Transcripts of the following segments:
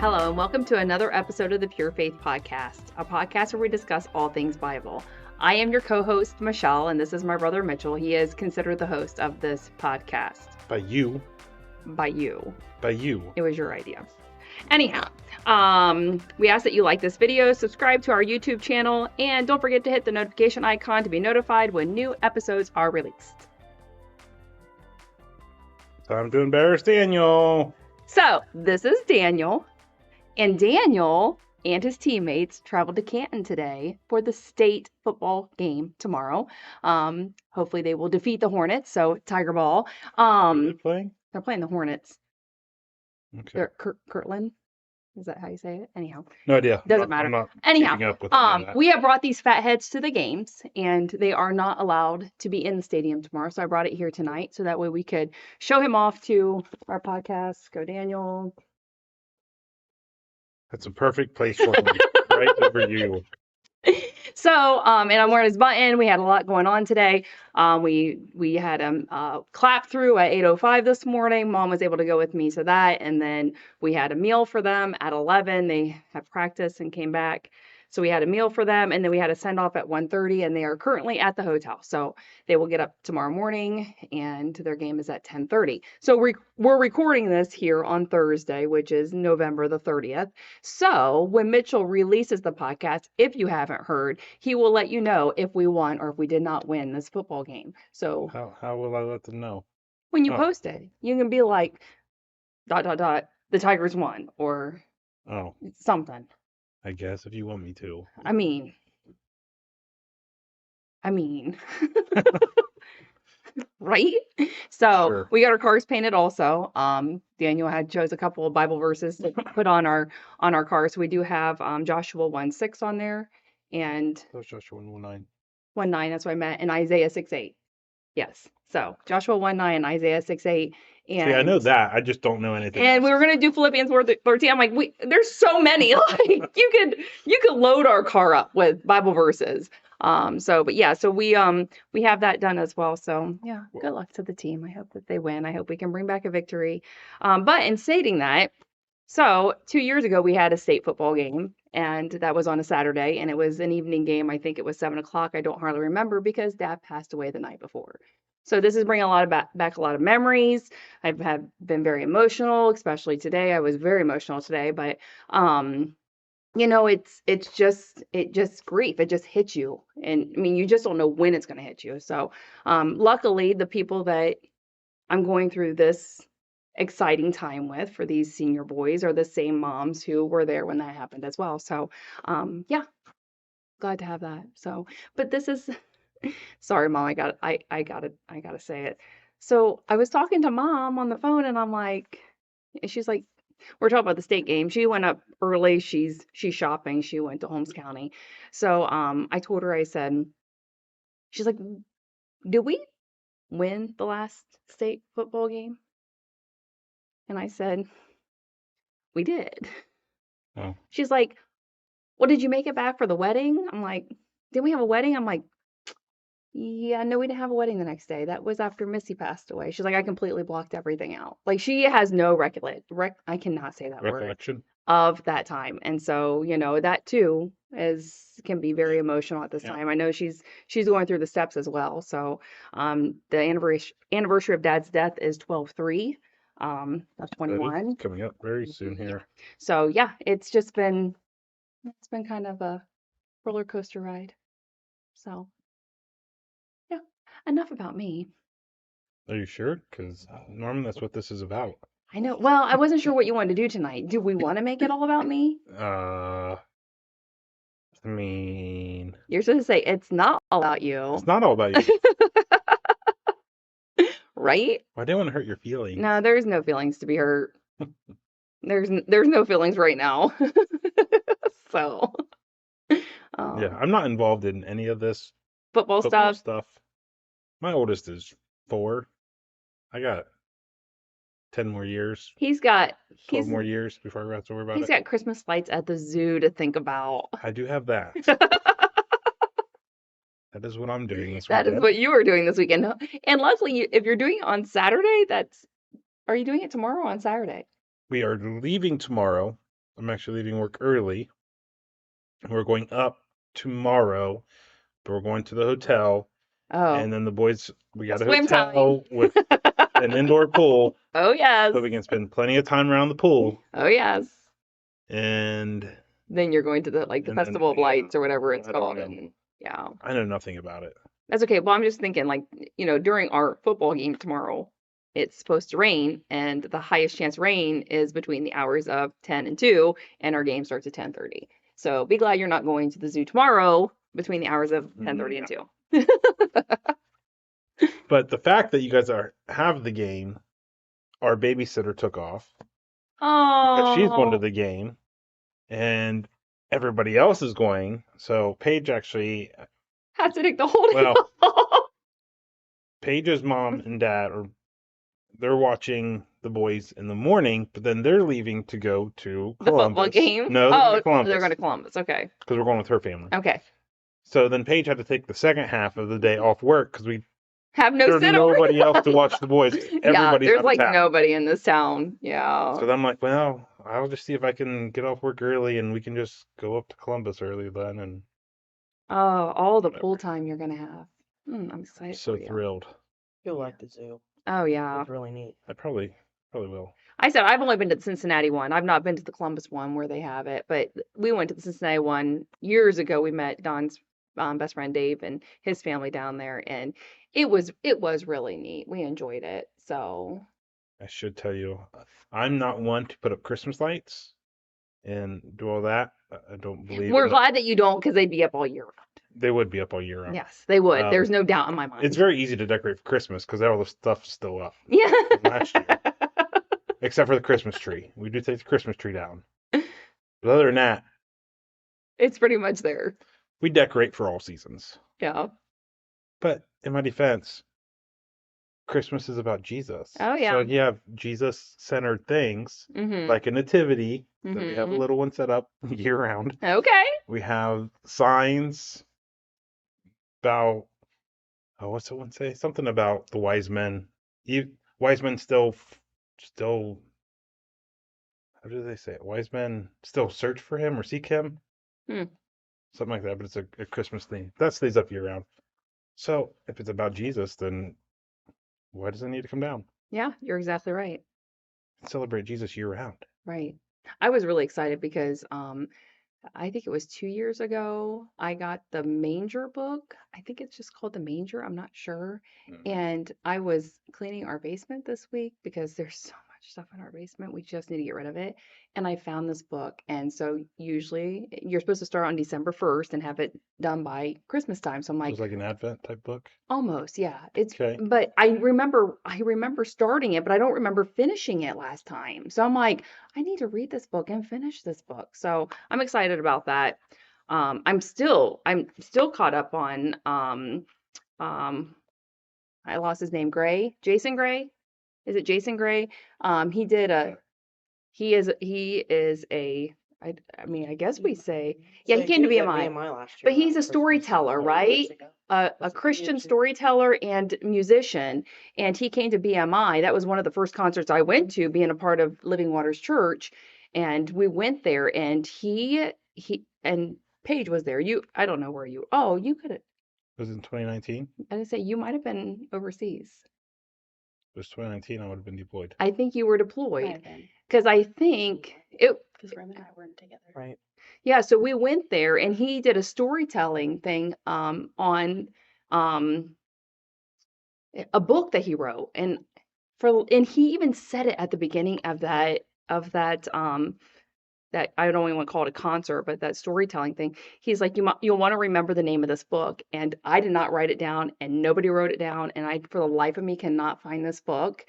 Hello, and welcome to another episode of the Pure Faith Podcast, a podcast where we discuss all things Bible. I am your co-host, Michelle, and this is my brother, Mitchell. He is considered the host of this podcast. By you. By you. By you. It was your idea. Anyhow, we ask that you like this video, subscribe to our YouTube channel, and don't forget to hit the notification icon to be notified when new episodes are released. Time to embarrass Daniel. So, this is Daniel. And Daniel and his teammates traveled to Canton today for the state football game tomorrow. Hopefully they will defeat the Hornets, so Tiger Ball. Are they playing? They're playing the Hornets. Okay. They're Kirtland. Is that how you say it? Anyhow. No idea. Doesn't matter. I'm not Anyhow, keeping up with any of that. we have brought these fatheads to the games, and they are not allowed to be in the stadium tomorrow. So I brought it here tonight, so that way we could show him off to our podcast. Go, Daniel. That's a perfect place for me. Right over you. So, and I'm wearing his button. We had a lot going on today. We had a clap through at 8:05 this morning. Mom was able to go with me to that. And then we had a meal for them at 11. They have practice and came back. So we had a meal for them, and then we had a send off at 1:30, and they are currently at the hotel. So they will get up tomorrow morning, and their game is at 10:30. So we're recording this here on Thursday, which is November the 30th. So when Mitchell releases the podcast, if you haven't heard, he will let you know if we won or if we did not win this football game. So How will I let them know? when you post it, you can be like, ... the Tigers won, or something. I guess if you want me to. I mean, right? So Sure. we got our cars painted also. Daniel had chose a couple of Bible verses to put on our cars. So we do have Joshua 1:6 on there, and That was Joshua 1:9. 1:9. That's what I meant, and Isaiah 6:8. Yes. So Joshua 1:9 and Isaiah 6:8. And See, I know that. I just don't know anything And else. we were gonna do Philippians 4:13. I'm like, there's so many. Like you could load our car up with Bible verses. So we have that done as well. So yeah, good luck to the team. I hope that they win. I hope we can bring back a victory. But in stating that, so 2 years ago we had a state football game, and that was on a Saturday, and it was an evening game. I think it was 7:00. I don't hardly remember because Dad passed away the night before. So this is bringing a lot of back a lot of memories. I've been very emotional, especially today. I was very emotional today, but it's just grief. It just hits you, and I mean, you just don't know when it's going to hit you. So luckily, the people that I'm going through this exciting time with for these senior boys are the same moms who were there when that happened as well. So glad to have that. So, but this is. Sorry, Mom, I gotta say it. So I was talking to Mom on the phone, and she's like, we're talking about the state game. She went up early. She's shopping. She went to Holmes County. So I told her, I said, she's like, did we win the last state football game? And I said, we did. Oh. She's like, well, did you make it back for the wedding? I'm like, did we have a wedding? I'm like, yeah, no, we didn't have a wedding the next day. That was after Missy passed away. She's like, I completely blocked everything out. Like, she has no I cannot say that word Recollection. of that time. And so, that too can be very emotional at this time. I know she's going through the steps as well. So, the anniversary of Dad's death is 12/3 of 21. Coming up very soon here. So, yeah, it's been kind of a roller coaster ride. So, enough about me. Are you sure? Because normally that's what this is about. I know. Well, I wasn't sure what you wanted to do tonight. Do we want to make it all about me? I mean, You're supposed to say it's not all about you. It's not all about you. Right? I didn't want to hurt your feelings. No, there's no feelings to be hurt. There's no feelings right now. So. Yeah, I'm not involved in any of this football stuff. My oldest is 4. I got 10 more years. 12 more years before I have to worry about it. He's got Christmas lights at the zoo to think about. I do have that. That is what I'm doing this weekend. That is what you are doing this weekend. And luckily, if you're doing it on Saturday, are you doing it tomorrow or on Saturday? We are leaving tomorrow I'm actually leaving work early. We're going up tomorrow, but we're going to the hotel. Oh. And then the boys, we got a Swim hotel time. with an indoor pool, Oh, yes. so we can spend plenty of time around the pool. Oh, yes. And then you're going to the and Festival of Lights or whatever it's I don't called. know. And yeah. I know nothing about it. That's okay. Well, I'm just thinking, like, during our football game tomorrow, it's supposed to rain, and the highest chance rain is between the hours of 10 and 2, and our game starts at 10:30. So be glad you're not going to the zoo tomorrow between the hours of 10:30 and 2. But the fact that you guys have the game, our babysitter took off because she's going to Oh, the game, and everybody else is going. So Paige actually, has to take the whole day well, off. Paige's mom and dad they're watching the boys in the morning, but then they're leaving to go to The football Columbus. game? No, they're going to Columbus. They're going to Columbus. Okay. Because we're going with her family. Okay. So then Paige had to take the second half of the day off work because have no there's nobody else to watch the boys. Everybody's there's like town. nobody in this town. Yeah. So then I'm like, well, I'll just see if I can get off work early and we can just go up to Columbus early then. And all the pool time you're gonna have. I'm excited. So thrilled. You'll like the zoo. Oh yeah. It's really neat. I probably will. I said I've only been to the Cincinnati one. I've not been to the Columbus one where they have it, but we went to the Cincinnati one years ago. We met Don's best friend Dave and his family down there, and it was really neat. We enjoyed it. So I should tell you, I'm not one to put up Christmas lights and do all that. I don't believe. we're glad that you don't, because they'd be up all year round. They would be up all year round. Yes, they would. There's no doubt in my mind. It's very easy to decorate for Christmas because all the stuff's still up. Yeah. From last year. Except for the Christmas tree. We do take the Christmas tree down. But other than that, it's pretty much there. We decorate for all seasons. Yeah. But in my defense, Christmas is about Jesus. Oh, yeah. So you have Jesus-centered things, Mm-hmm. like a nativity, that we have a Mhm. little one set up year-round. Okay. We have signs about, what's the one say? Something about the wise men. Wise men still, how do they say it? Wise men still search for him or seek him? Something like that, but it's a Christmas theme. That stays up year-round. So if it's about Jesus, then why does it need to come down? Yeah, you're exactly right. Celebrate Jesus year-round. Right. I was really excited because I think it was 2 years ago, I got the Manger book. I think it's just called the Manger. I'm not sure. And I was cleaning our basement this week because there's so much stuff in our basement. We just need to get rid of it. And I found this book. And so usually you're supposed to start on December 1st and have it done by Christmas time. So I'm It like, was like an Advent type book. almost, yeah. It's Okay. But I remember starting it, but I don't remember finishing it last time. So I'm like, I need to read this book and finish this book. So I'm excited about that. I'm still caught up on I lost his name, Jason Gray. Is it Jason Gray? He did a he is a I mean, I guess we say, yeah, he came to BMI. last year. But he's a storyteller, right? A Christian storyteller and musician. And he came to BMI. That was one of the first concerts I went to, being a part of Living Waters Church. And we went there, and he and Paige was there. I don't know where you could have. Was it in 2019? I didn't say you might have been overseas. It was 2019. I would have been deployed. I think you were deployed. Because I think it. Because Rem and I weren't together. Right. Yeah, so we went there, and he did a storytelling thing on a book that he wrote, and he even said it at the beginning of that that I don't even want to call it a concert, but that storytelling thing. He's like, you'll want to remember the name of this book. And I did not write it down, and nobody wrote it down, and I, for the life of me, cannot find this book.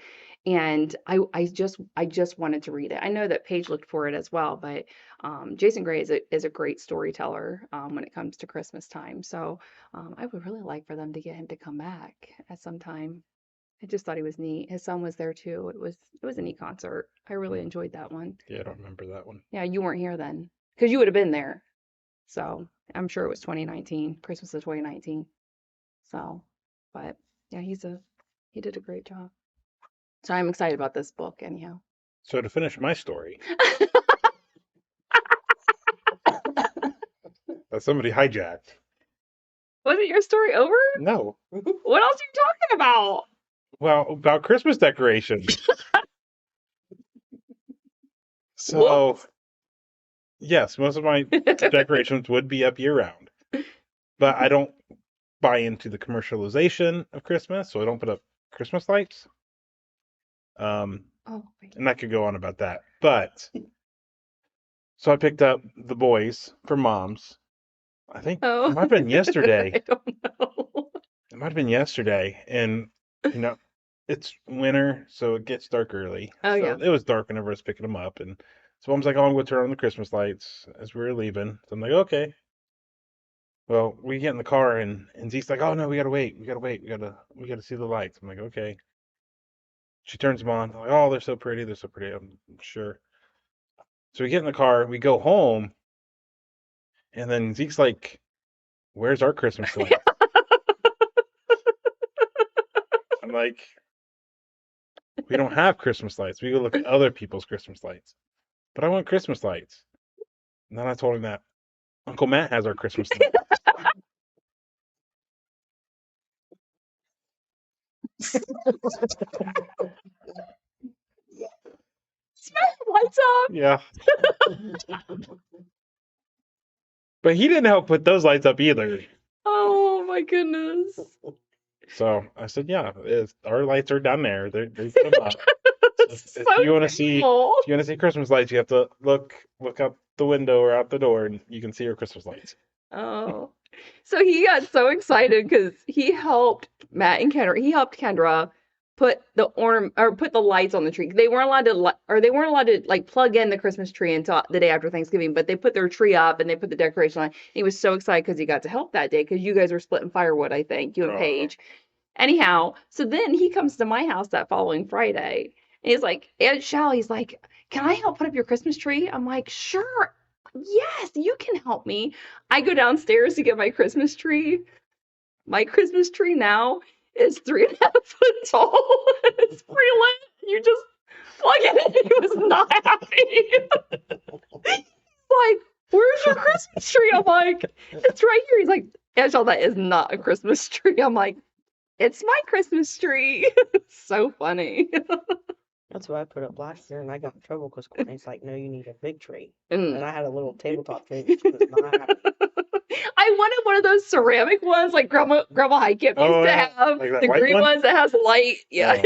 And I just wanted to read it. I know that Paige looked for it as well, but Jason Gray is a great storyteller when it comes to Christmas time. So I would really like for them to get him to come back at some time. I just thought he was neat. His son was there too. It was a neat concert. I really enjoyed that one. Yeah, I don't remember that one. Yeah, you weren't here then, because you would have been there. So I'm sure it was 2019, Christmas of 2019. So, but yeah, he did a great job. So I'm excited about this book anyhow. So to finish my story, that somebody hijacked. Wasn't your story over? No. What else are you talking about? Well, about Christmas decorations. So, Whoops. yes, most of my decorations would be up year round. But I don't buy into the commercialization of Christmas, so I don't put up Christmas lights. And I could go on about that. But so I picked up the boys for moms. I think it might have been yesterday. I don't know. It might have been yesterday. And, you know, it's winter, so it gets dark early. Oh, so yeah. it was dark whenever I was picking them up. And so mom's like, oh, I'm going to turn on the Christmas lights as we were leaving. So I'm like, okay. Well, we get in the car and Zeke's like, oh no, we gotta wait. We gotta see the lights. I'm like, okay. She turns them on. I'm like, oh, they're so pretty. They're so pretty. I'm sure. So we get in the car, we go home, and then Zeke's like, where's our Christmas light? I'm like, we don't have Christmas lights. We go look at other people's Christmas lights. But I want Christmas lights. And then I told him that Uncle Matt has our Christmas lights. Smash the lights up. Yeah. But he didn't help put those lights up either. Oh my goodness. So I said, yeah, our lights are down there. They put them up. If you want to see Christmas lights, you have to look out the window or out the door, and you can see your Christmas lights. Oh, so he got so excited because he helped Matt and Kendra. He helped Kendra put the put the lights on the tree. They weren't allowed to like plug in the Christmas tree until the day after Thanksgiving. But they put their tree up and they put the decoration on. He was so excited because he got to help that day because you guys were splitting firewood. I think you and Paige. Anyhow, so then he comes to my house that following Friday. And he's like, Aunt Shell, he's like, can I help put up your Christmas tree? I'm like, sure. Yes, you can help me. I go downstairs to get my Christmas tree. My Christmas tree now is 3.5 foot tall. It's pre-lit. You just plug it in. He was not happy. Like, where's your Christmas tree? I'm like, it's right here. He's like, Angel, that is not a Christmas tree. I'm like, it's my Christmas tree. It's so funny. That's what I put up last year, and I got in trouble because Courtney's like, no, you need a big tree. And I had a little tabletop tree. Which was not happy. I wanted one of those ceramic ones like Grandma Highkip used to have. Like the green ones that has light. Yeah.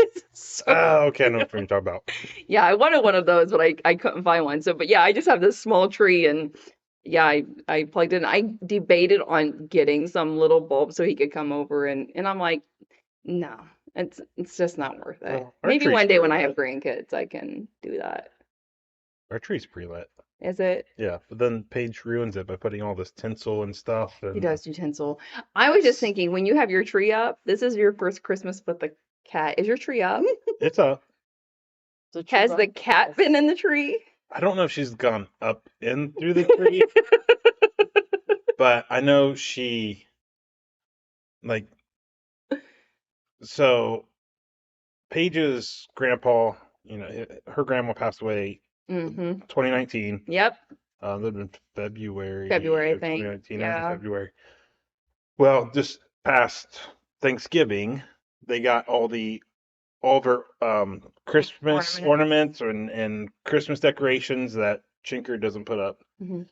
Okay, I know what you're talking about. Yeah, I wanted one of those, but I couldn't find one. So, but yeah, I just have this small tree, and yeah, I plugged in. I debated on getting some little bulb so he could come over, and I'm like, no, it's just not worth it. Well, maybe one day when I have grandkids, I can do that. Our tree's pre-lit. Is it? Yeah, but then Paige ruins it by putting all this tinsel and stuff. And... He does do tinsel. I was just thinking, when you have your tree up, this is your first Christmas with the cat. Is your tree up? It's up. Has the cat been in the tree? I don't know if she's gone up in through the tree, but I know she, like, so Paige's grandpa, her grandma passed away 2019. Yep. That would have been February. February, I think. 2019, yeah. February. Well, just past Thanksgiving, they got all of her Christmas ornaments and Christmas decorations that Chinker doesn't put up. Mm-hmm.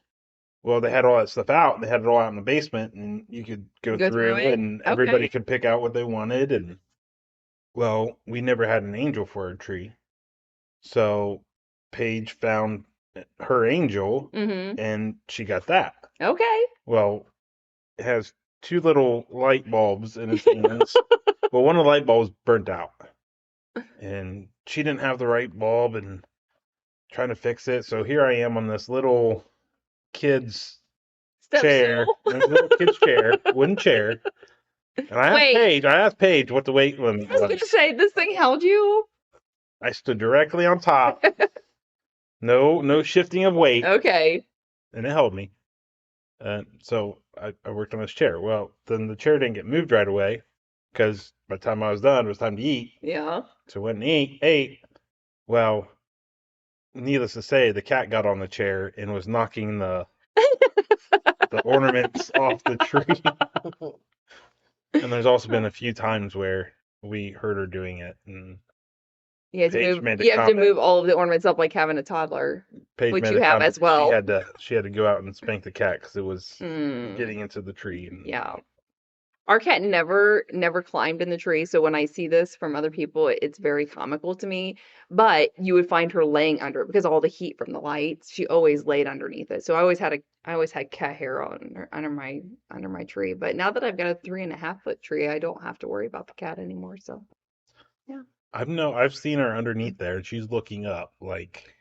Well, they had all that stuff out. They had it all out in the basement, and you could go through it, and everybody could pick out what they wanted. And well, we never had an angel for our tree, so Paige found her angel, and she got that. Okay. Well, it has 2 little light bulbs in its hands. Well, one of the light bulbs burnt out, and she didn't have the right bulb, and trying to fix it. So here I am on this little kid's chair, wooden chair. And I asked Paige what the weight limit was. I was going to say, this thing held you? I stood directly on top. No shifting of weight. Okay. And it held me. So I worked on this chair. Well, then the chair didn't get moved right away because by the time I was done, it was time to eat. Yeah. So I went and ate. Well, needless to say, the cat got on the chair and was knocking the the ornaments off the tree. And there's also been a few times where we heard her doing it, and Paige made a You have to comment. move all of the ornaments up like having a toddler, Paige which made you a have comment. as well. She had to go out and spank the cat because it was Mm, getting into the tree. And yeah. Our cat never climbed in the tree, so when I see this from other people, it's very comical to me. But you would find her laying under it because all the heat from the lights, she always laid underneath it. So I always had cat hair under my tree. But now that I've got a 3.5 foot tree, I don't have to worry about the cat anymore. So yeah, I've seen her underneath there, and she's looking up like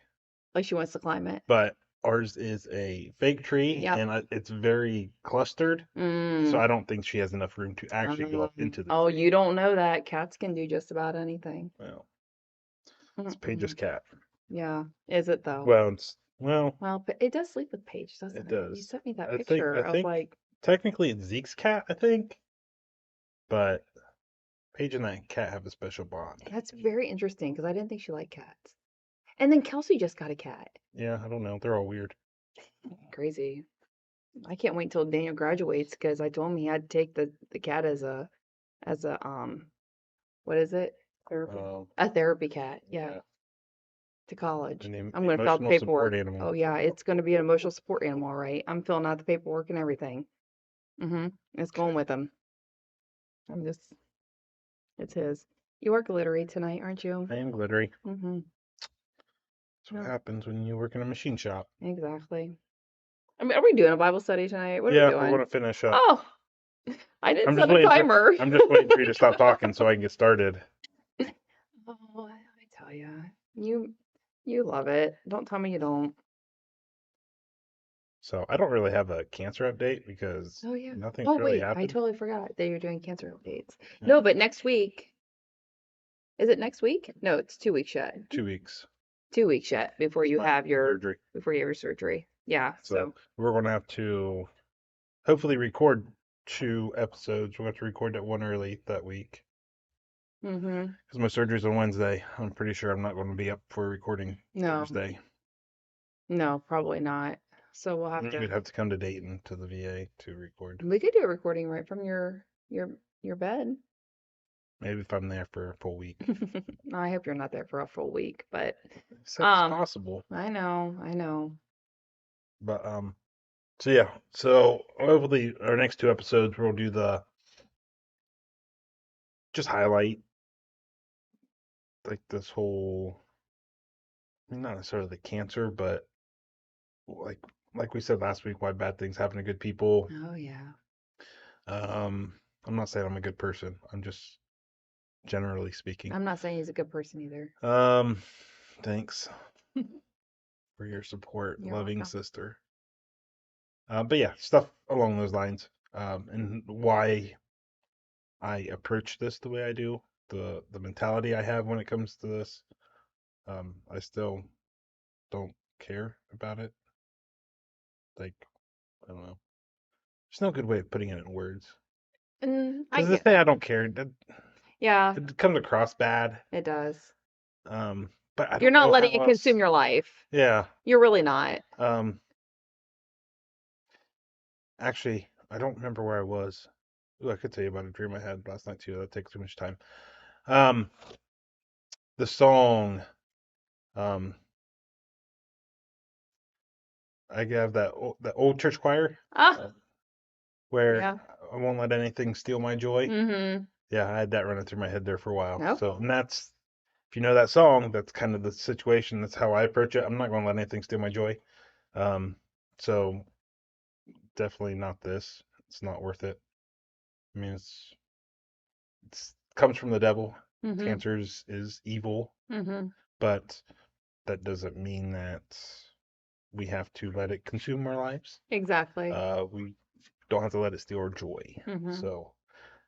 she wants to climb it. but ours is a fake tree, Yep. and it's very clustered, so Mm. I don't think she has enough room to actually go up into the Oh, tree. you don't know that. Cats can do just about anything. Well, it's Paige's Mm-mm. cat. Yeah. Is it though? Well, Well, it does sleep with Paige, it doesn't it? You does. sent me that I picture of think like, technically it's Zeke's cat, I think, but Paige and that cat have a special bond. that's very interesting because I didn't think she liked cats. And then Kelsey just got a cat. Yeah, I don't know. They're all weird. Crazy. I can't wait till Daniel graduates because I told him he had to take the cat as a what is it? Therapy. A therapy cat. Yeah, Yeah, to college. an I'm gonna fill out the emotional support paperwork. animal. Oh yeah, it's gonna be an emotional support animal, right? I'm filling out the paperwork and everything. Mm-hmm. It's going with him. I'm just, it's his. You are glittery tonight, aren't you? I am glittery. Mm-hmm. That's what happens when you work in a machine shop. Exactly. I mean, are we doing a Bible study tonight? What are we Yeah, we're doing? going to finish up. Oh, I didn't set a timer. I'm just waiting for you to stop talking so I can get started. Oh, I tell ya, you love it. Don't tell me you don't. So I don't really have a cancer update because Oh yeah. nothing's Oh really wait, I happened. totally forgot that you're doing cancer updates. Yeah. No, but next week. Is it next week? No, it's 2 weeks yet. 2 weeks. 2 weeks yet before you have your surgery. Yeah. So we're going to have to hopefully record 2 episodes. We'll have to record that one early that week Mm-hmm. because my surgery's on Wednesday. I'm pretty sure I'm not going to be up for recording No. Thursday. No, probably not. So we'll have to. We'd have to come to Dayton to the VA to record. We could do a recording right from your bed. Maybe if I'm there for a full week. I hope you're not there for a full week, but So it's possible. I know. But so yeah. So hopefully our next 2 episodes we'll do just highlight like this whole not necessarily the cancer, but like we said last week, why bad things happen to good people. Oh yeah. I'm not saying I'm a good person. I'm just generally speaking. I'm not saying he's a good person either. Thanks for your support, You're loving welcome. sister. But yeah, stuff along those lines. And why I approach this the way I do, the mentality I have when it comes to this. I still don't care about it. Like, I don't know. There's no good way of putting it in words. I Because the get. thing I don't care, Yeah, it comes across bad. it does. But I You're don't not know letting how it else. consume your life. Yeah. You're really not. Actually, I don't remember where I was. Ooh, I could tell you about a dream I had last night too. That takes too much time. The song, I have that old church choir Ah, where yeah. I won't let anything steal my joy. Mm-hmm. Yeah, I had that running through my head there for a while. Okay. So, and that's if you know that song, that's kind of the situation. That's how I approach it. I'm not going to let anything steal my joy. So definitely not this. It's not worth it. I mean, it's comes from the devil. Mm-hmm. Cancer is evil, Mm-hmm. but that doesn't mean that we have to let it consume our lives. Exactly. We don't have to let it steal our joy. Mm-hmm. So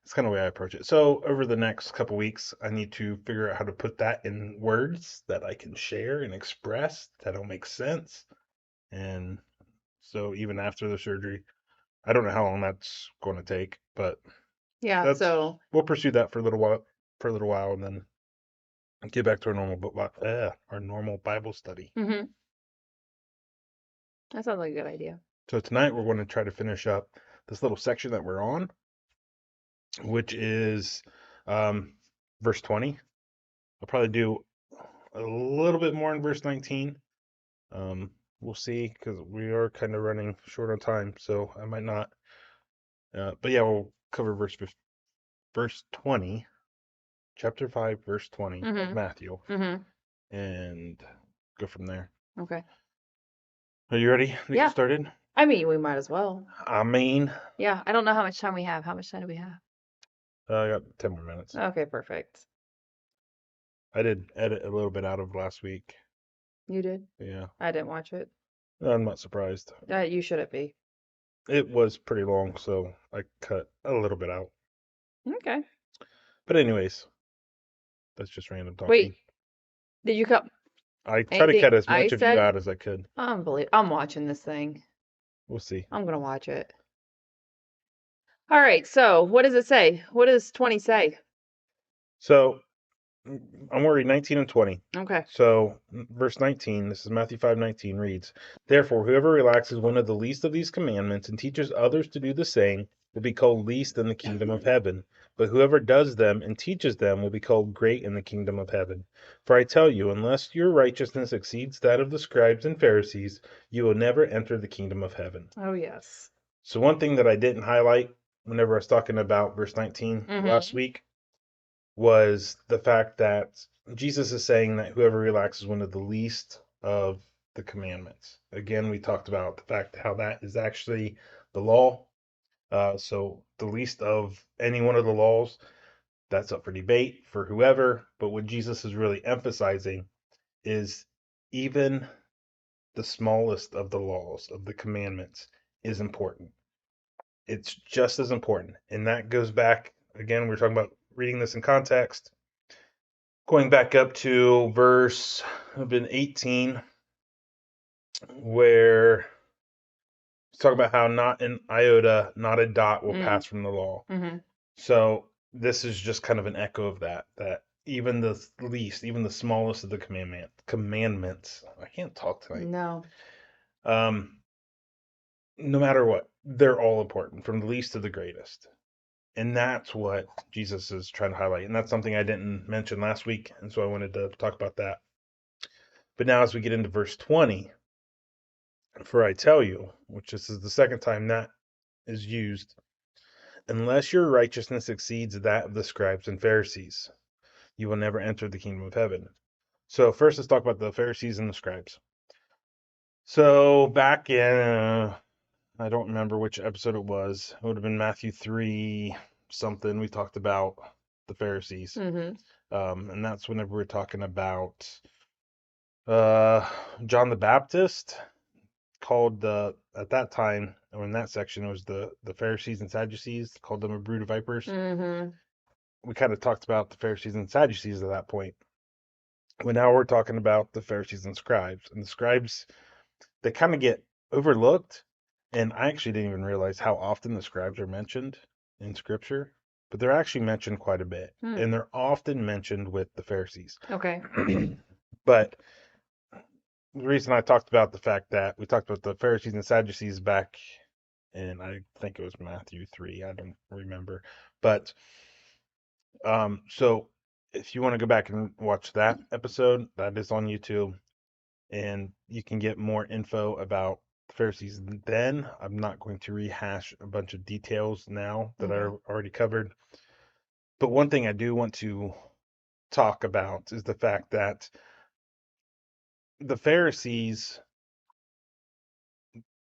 that's kind of the way I approach it. So over the next couple weeks, I need to figure out how to put that in words that I can share and express that'll make sense. And so even after the surgery, I don't know how long that's going to take, but Yeah. So we'll pursue that for a little while, and then get back to our normal Bible study. mm-hmm. That sounds like a good idea. So tonight we're going to try to finish up this little section that we're on, which is verse 20. I'll probably do a little bit more in verse 19. We'll see, because we are kind of running short on time, so I might not. But yeah, we'll cover verse 20, chapter 5, verse 20 of Matthew, and go from there. Okay. Are you ready to Yeah. get started? I mean, we might as well. Yeah, I don't know how much time we have. How much time do we have? I got 10 more minutes. Okay, perfect. I did edit a little bit out of last week. You did? Yeah, I didn't watch it. I'm not surprised. You shouldn't be. It was pretty long, so I cut a little bit out. Okay. But anyways, that's just random talking. Wait, did you cut I try to cut as much of you said? out as I could. I'm watching this thing. We'll see. I'm gonna watch it. All right, so what does it say? What does 20 say? So I'm worried 19 and 20. Okay. So verse 19, this is Matthew 5:19 reads, "Therefore, whoever relaxes one of the least of these commandments and teaches others to do the same will be called least in the kingdom of heaven. But whoever does them and teaches them will be called great in the kingdom of heaven. For I tell you, unless your righteousness exceeds that of the scribes and Pharisees, you will never enter the kingdom of heaven." Oh, yes. So one thing that I didn't highlight whenever I was talking about verse 19 last week was the fact that Jesus is saying that whoever relaxes one of the least of the commandments. Again, we talked about the fact how that is actually the law. So the least of any one of the laws, that's up for debate for whoever. But what Jesus is really emphasizing is even the smallest of the laws, of the commandments, is important. It's just as important. And that goes back, again, we're talking about reading this in context. Going back up to verse 18, where it's talking about how not an iota, not a dot will pass from the law. So this is just kind of an echo of that even the least, even the smallest of the commandments, I can't talk tonight. No. No matter what, they're all important, from the least to the greatest. And that's what Jesus is trying to highlight. And that's something I didn't mention last week. And so I wanted to talk about that. But now as we get into verse 20, for I tell you, which this is the second time that is used, unless your righteousness exceeds that of the scribes and Pharisees, you will never enter the kingdom of heaven. So first let's talk about the Pharisees and the scribes. So back in, I don't remember which episode it was. It would have been Matthew 3 something. We talked about the Pharisees. And that's whenever we're talking about John the Baptist called at that time, or in that section, it was the Pharisees and Sadducees, called them a brood of vipers. We kind of talked about the Pharisees and Sadducees at that point. But now we're talking about the Pharisees and scribes. And the scribes, they kind of get overlooked. And I actually didn't even realize how often the scribes are mentioned in Scripture. But they're actually mentioned quite a bit. And they're often mentioned with the Pharisees. Okay. But the reason I talked about the fact that we talked about the Pharisees and Sadducees back in, I think it was Matthew 3, I don't remember. But so if you want to go back and watch that episode, that is on YouTube, and you can get more info about the Pharisees then. I'm not going to rehash a bunch of details now that I already covered. But one thing I do want to talk about is the fact that the Pharisees,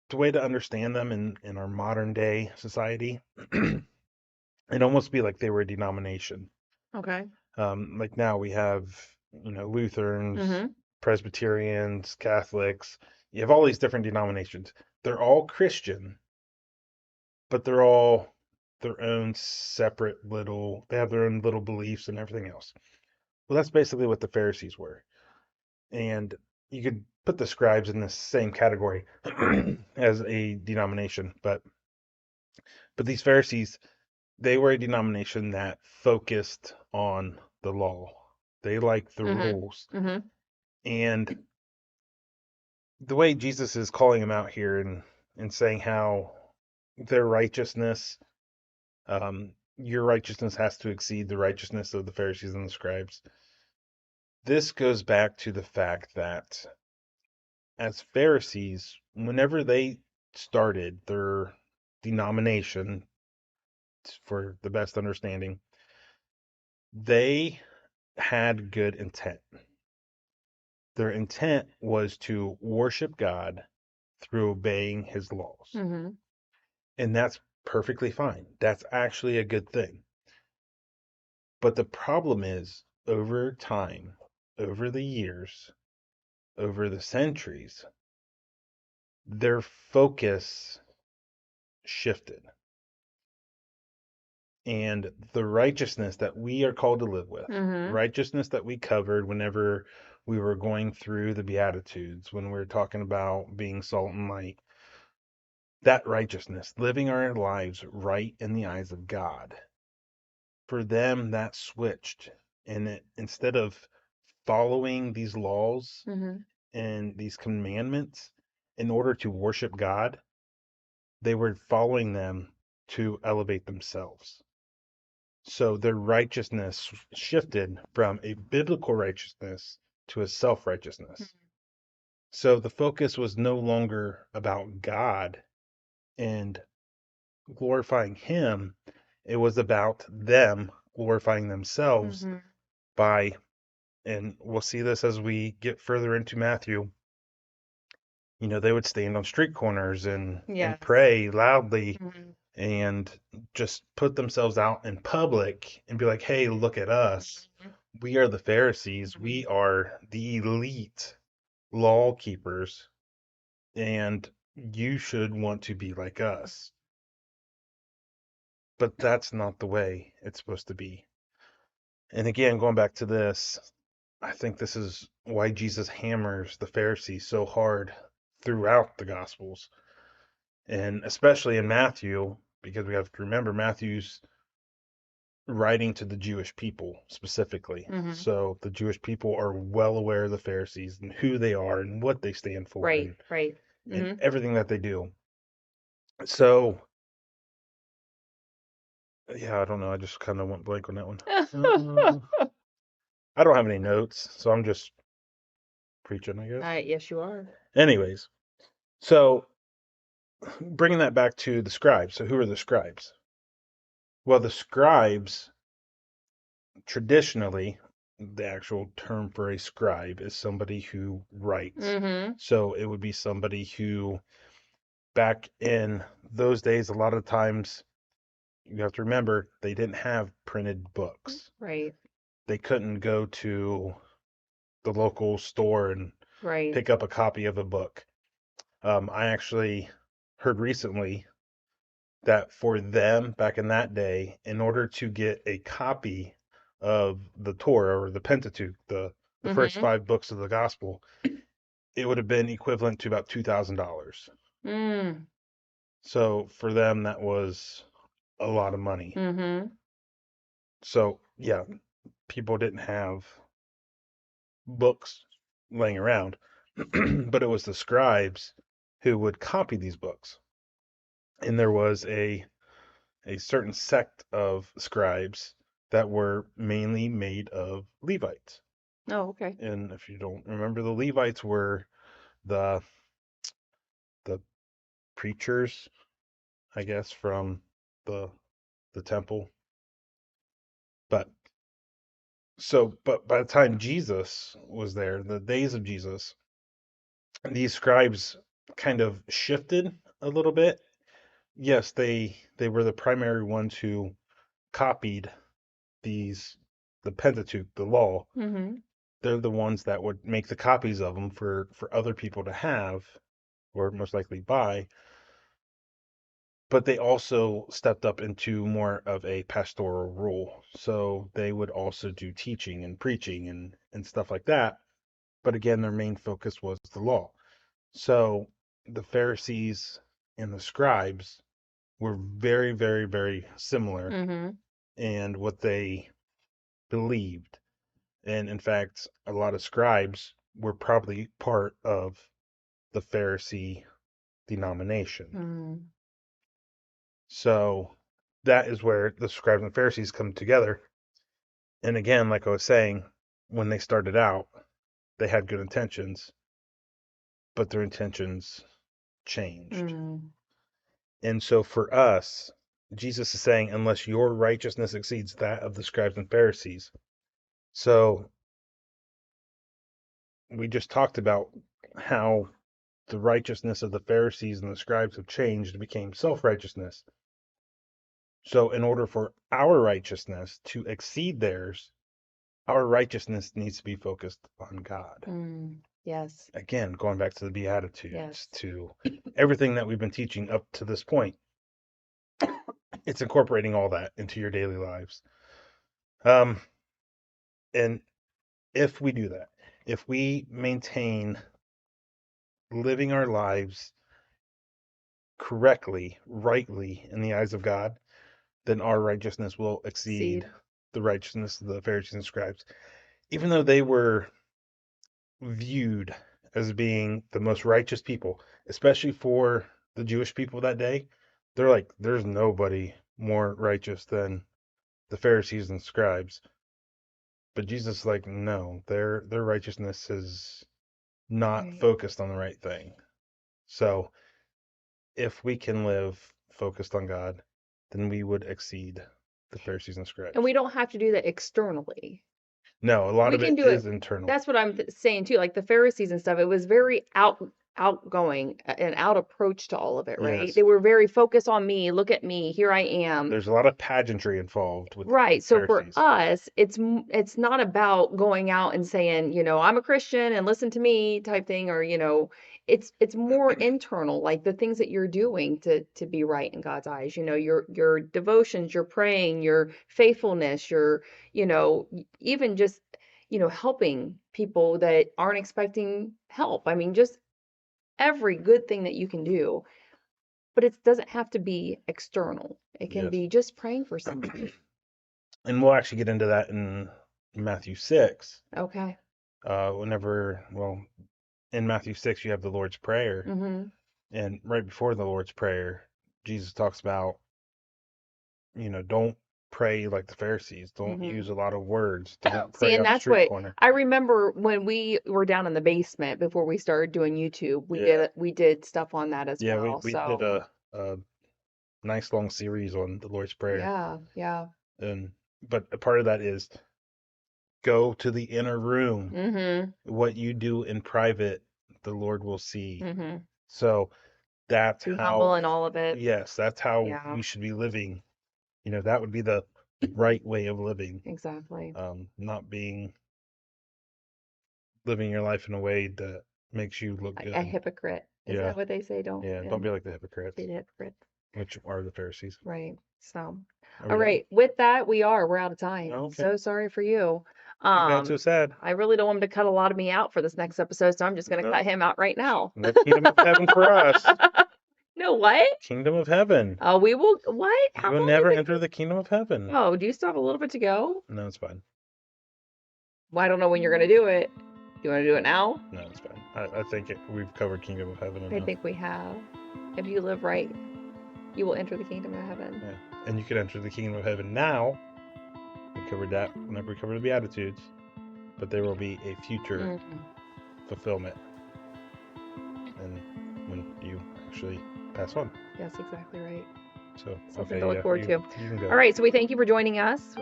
the way to understand them in our modern day society, it'd almost be like they were a denomination. Okay. Like now we have, Lutherans, Presbyterians, Catholics. You have all these different denominations. They're all Christian, but they're all their own separate they have their own little beliefs and everything else. Well, that's basically what the Pharisees were. And you could put the scribes in the same category as a denomination, but these Pharisees, they were a denomination that focused on the law. They liked the rules. And the way Jesus is calling them out here in and saying how their righteousness, your righteousness has to exceed the righteousness of the Pharisees and the scribes. This goes back to the fact that as Pharisees, whenever they started their denomination, for the best understanding, they had good intent. Their intent was to worship God through obeying his laws. Mm-hmm. And that's perfectly fine. That's actually a good thing. But the problem is, over time, over the years, over the centuries, their focus shifted. And the righteousness that we are called to live with, Mm-hmm. righteousness that we covered whenever we were going through the Beatitudes, when we were talking about being salt and light, that righteousness, living our lives right in the eyes of God, for them that switched. And instead of following these laws Mm-hmm. and these commandments in order to worship God, they were following them to elevate themselves. So their righteousness shifted from a biblical righteousness to a self righteousness. So the focus was no longer about God and glorifying Him, it was about them glorifying themselves Mm-hmm. by, and we'll see this as we get further into Matthew, they would stand on street corners and Yes. pray loudly Mm-hmm. and just put themselves out in public and be like, hey, look at us. We are the Pharisees. We are the elite law keepers, and you should want to be like us. But that's not the way it's supposed to be. And again, going back to this, I think this is why Jesus hammers the Pharisees so hard throughout the Gospels, and especially in Matthew, because we have to remember Matthew's writing to the Jewish people specifically. Mm-hmm. So the Jewish people are well aware of the Pharisees and who they are and what they stand for, Right. Right. and Mm-hmm. everything that they do. So yeah, I don't know. I just kind of went blank on that one. I don't have any notes, so I'm just preaching, I guess. Yes, you are. Anyways, so bringing that back to the scribes. So who are the scribes? Well, the scribes, traditionally, the actual term for a scribe is somebody who writes. Mm-hmm. So it would be somebody who, back in those days, a lot of times, you have to remember, they didn't have printed books. Right. They couldn't go to the local store and Right. pick up a copy of a book. I actually heard recently that for them back in that day, in order to get a copy of the Torah or the Pentateuch, the first Mm-hmm. 5 books of the gospel, it would have been equivalent to about $2,000. Mm. So for them, that was a lot of money. Mm-hmm. So yeah, people didn't have books laying around, but it was the scribes who would copy these books. And there was a certain sect of scribes that were mainly made of Levites. Oh, okay. And if you don't remember, the Levites were the the preachers, I guess, from the the temple. But but by the time Jesus was there, the days of Jesus, these scribes kind of shifted a little bit. Yes, they were the primary ones who copied these the Pentateuch, the law. Mm-hmm. They're the ones that would make the copies of them for other people to have or most likely buy. But they also stepped up into more of a pastoral role. So they would also do teaching and preaching and stuff like that. But again, their main focus was the law. So the Pharisees and the scribes were very, very, very similar Mm-hmm. in what they believed. And in fact, a lot of scribes were probably part of the Pharisee denomination. Mm. So that is where the scribes and Pharisees come together. And again, like I was saying, when they started out, they had good intentions, but their intentions changed. Mm. And so for us, Jesus is saying, unless your righteousness exceeds that of the scribes and Pharisees. So we just talked about how the righteousness of the Pharisees and the scribes have changed and became self-righteousness. So in order for our righteousness to exceed theirs, our righteousness needs to be focused on God. Mm. Yes. Again, going back to the Beatitudes, Yes. to everything that we've been teaching up to this point, it's incorporating all that into your daily lives. And if we do that, if we maintain living our lives correctly, rightly in the eyes of God, then our righteousness will exceed Seed. the righteousness of the Pharisees and scribes. Even though they were viewed as being the most righteous people, especially for the Jewish people that day, they're like, there's nobody more righteous than the Pharisees and scribes. But Jesus is like, no, their righteousness is not Right. focused on the right thing. So if we can live focused on God, then we would exceed the Pharisees and scribes. And we don't have to do that externally. No, a lot We of can it do is it. internal. That's what I'm saying too. Like the Pharisees and stuff, it was very outgoing, an out approach to all of it, right? Yes. They were very focused on me. Look at me. Here I am. There's a lot of pageantry involved with Right. So for Pharisees. us, it's not about going out and saying, I'm a Christian and listen to me type thing, or it's more internal, like the things that you're doing to be right in God's eyes. Your devotions, your praying, your faithfulness, your even just helping people that aren't expecting help. I mean, just every good thing that you can do, but it doesn't have to be external. It can Yes. be just praying for somebody. And we'll actually get into that in Matthew 6. Okay. In Matthew 6, you have the Lord's Prayer. Mm-hmm. And right before the Lord's Prayer, Jesus talks about, don't pray like the Pharisees. Don't Mm-hmm. use a lot of words. Don't See, pray and on the that's street what corner. I remember when we were down in the basement before we started doing YouTube. We did stuff on that as Yeah, well. we So did a nice long series on the Lord's Prayer. yeah. But a part of that is go to the inner room. Mm-hmm. What you do in private, the Lord will see. Mm-hmm. So that's Be how, humble in all of it. yes, that's how Yeah. we should be living. That would be the right way of living. Exactly. Not living your life in a way that makes you look A good. hypocrite. Is Yeah. that what they say? Don't be like the hypocrites, be the hypocrite. which are the Pharisees. Right. So, Are we all done? right. With that, we're out of time. Okay. So sorry for you. Too bad, so sad. I really don't want him to cut a lot of me out for this next episode, so I'm just going to No. cut him out right now. The kingdom of heaven for us. No, what? Kingdom of heaven. Oh, we will. What? How You will long never is it? enter the kingdom of heaven. Oh, do you still have a little bit to go? No, it's fine. Well, I don't know when you're going to do it. You want to do it now? No, it's fine. I think we've covered kingdom of heaven enough. I think we have. If you live right, you will enter the kingdom of heaven. Yeah. And you can enter the kingdom of heaven now. We covered that whenever we covered the Beatitudes. But there will be a future fulfillment. And when you actually pass on. That's exactly right. So, Something to look forward to. You can go. All right, so we thank you for joining us.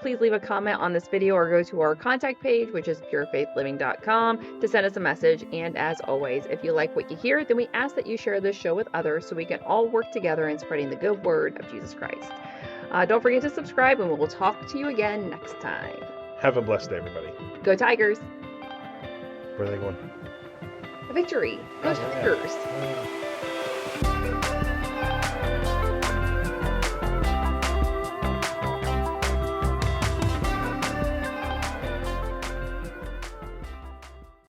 Please leave a comment on this video or go to our contact page, which is purefaithliving.com, to send us a message. And as always, if you like what you hear, then we ask that you share this show with others so we can all work together in spreading the good word of Jesus Christ. Don't forget to subscribe, and we will talk to you again next time. Have a blessed day, everybody. Go Tigers! Where are they going? Victory! Go Oh, yeah. Tigers!